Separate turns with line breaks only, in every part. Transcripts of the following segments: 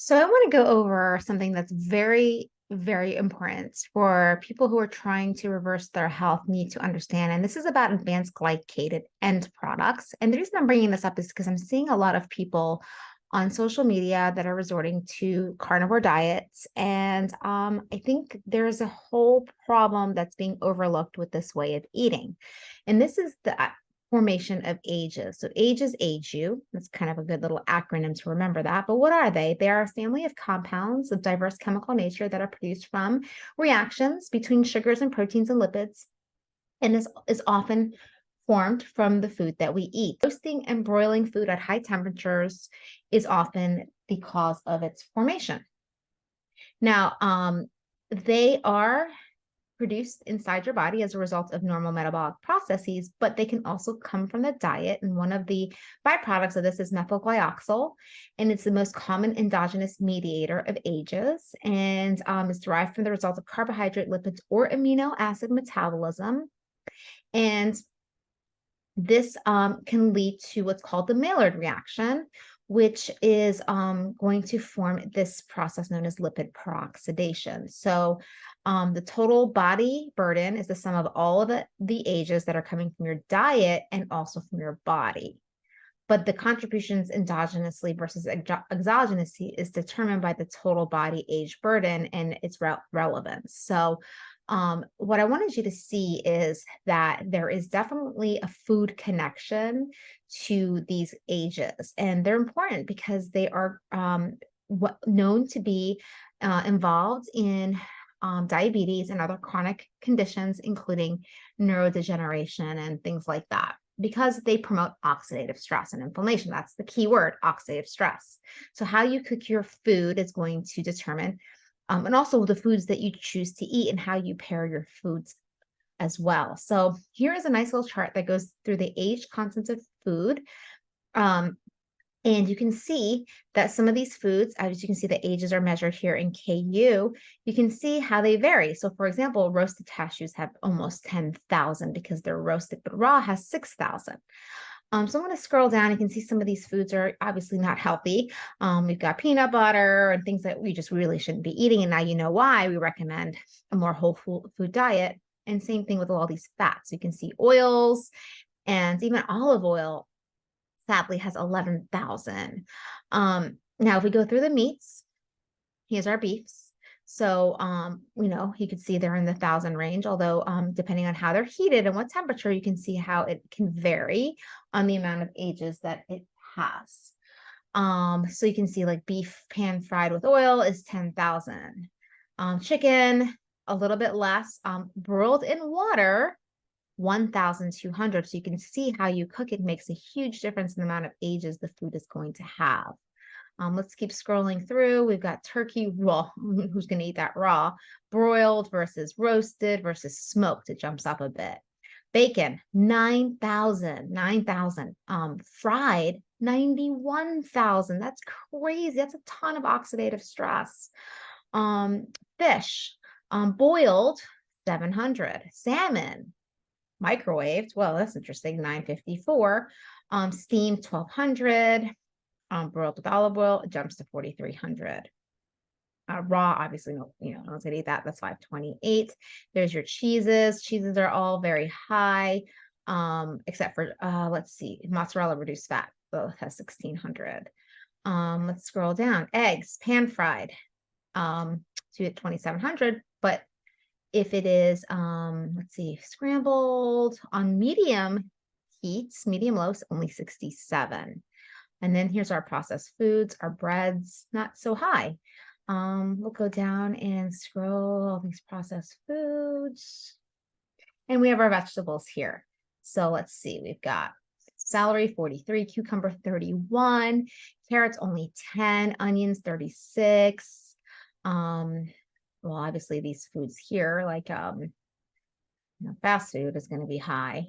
So I want to go over something that's very, very important for people who are trying to reverse their health need to understand. And this is about advanced glycated end products. And the reason I'm bringing this up is because I'm seeing a lot of people on social media that are resorting to carnivore diets. And I think there's a whole problem that's being overlooked with this way of eating. And this is the formation of ages. So ages age you. That's kind of a good little acronym to remember that. But what are they? They are a family of compounds of diverse chemical nature that are produced from reactions between sugars and proteins and lipids. And this is often formed from the food that we eat. Roasting and broiling food at high temperatures is often the cause of its formation. Now, they are produced inside your body as a result of normal metabolic processes, but they can also come from the diet. And one of the byproducts of this is methylglyoxal, and it's the most common endogenous mediator of ages, and is derived from the result of carbohydrate, lipids, or amino acid metabolism. And this can lead to what's called the Maillard reaction, which is going to form this process known as lipid peroxidation. So the total body burden is the sum of all of the ages that are coming from your diet and also from your body. But the contributions endogenously versus exogenously is determined by the total body age burden and its relevance. So what I wanted you to see is that there is definitely a food connection to these ages, and they're important because they are known to be involved in diabetes and other chronic conditions, including neurodegeneration and things like that, because they promote oxidative stress and inflammation. That's the key word, oxidative stress. So how you cook your food is going to determine and also the foods that you choose to eat and how you pair your foods as well. So here is a nice little chart that goes through the age constants of food. And you can see that some of these foods, as you can see, the ages are measured here in KU. You can see how they vary. So for example, roasted cashews have almost 10,000 because they're roasted, but raw has 6,000. So I'm going to scroll down. You can see some of these foods are obviously not healthy. We've got peanut butter and things that we just really shouldn't be eating. And now you know why we recommend a more whole food diet. And same thing with all these fats. You can see oils and even olive oil, sadly, has 11,000. Now, if we go through the meats, here's our beefs. So, you could see they're in the 1,000 range, although depending on how they're heated and what temperature, you can see how it can vary on the amount of ages that it has. So you can see like beef pan fried with oil is 10,000. Chicken, a little bit less. Broiled in water, 1,200. So you can see how you cook it makes a huge difference in the amount of ages the food is going to have. Let's keep scrolling through. We've got turkey raw. Who's going to eat that raw? Broiled versus roasted versus smoked. It jumps up a bit. Bacon, 9,000. Fried, 91,000. That's crazy. That's a ton of oxidative stress. Fish, boiled, 700. Salmon, microwaved. Well, that's interesting. 954. Steamed, 1,200. Broiled with olive oil, it jumps to 4,300. Raw, obviously, no one's gonna eat that. That's 528. There's your cheeses. Cheeses are all very high, except for let's see, mozzarella reduced fat. Both has 1,600. Let's scroll down. Eggs, pan fried, to at 2,700. But if it is, let's see, scrambled on medium heats, medium low, only 67. And then here's our processed foods, our breads, not so high. We'll go down and scroll all these processed foods. And we have our vegetables here. So let's see, we've got celery, 43, cucumber, 31, carrots, only 10, onions, 36. Well, obviously these foods here, like fast food is going to be high.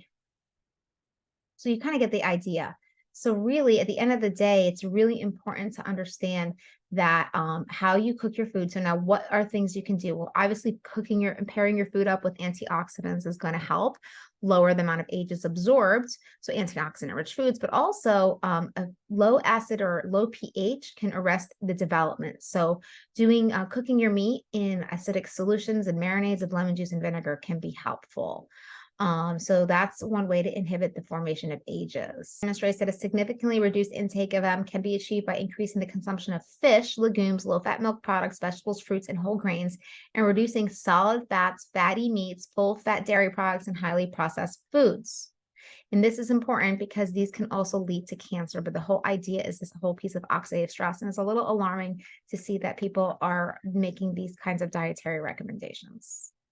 So you kind of get the idea. So really, at the end of the day, it's really important to understand that how you cook your food. So now what are things you can do? Well, obviously cooking and pairing your food up with antioxidants is going to help. lower the amount of ages absorbed, so antioxidant-rich foods, but also a low acid or low pH can arrest the development. So doing cooking your meat in acidic solutions and marinades of lemon juice and vinegar can be helpful. So that's one way to inhibit the formation of ages. It demonstrates that a significantly reduced intake of M can be achieved by increasing the consumption of fish, legumes, low-fat milk products, vegetables, fruits, and whole grains, and reducing solid fats, fatty meats, full-fat dairy products, and highly processed foods. And this is important because these can also lead to cancer. But the whole idea is this whole piece of oxidative stress. And it's a little alarming to see that people are making these kinds of dietary recommendations.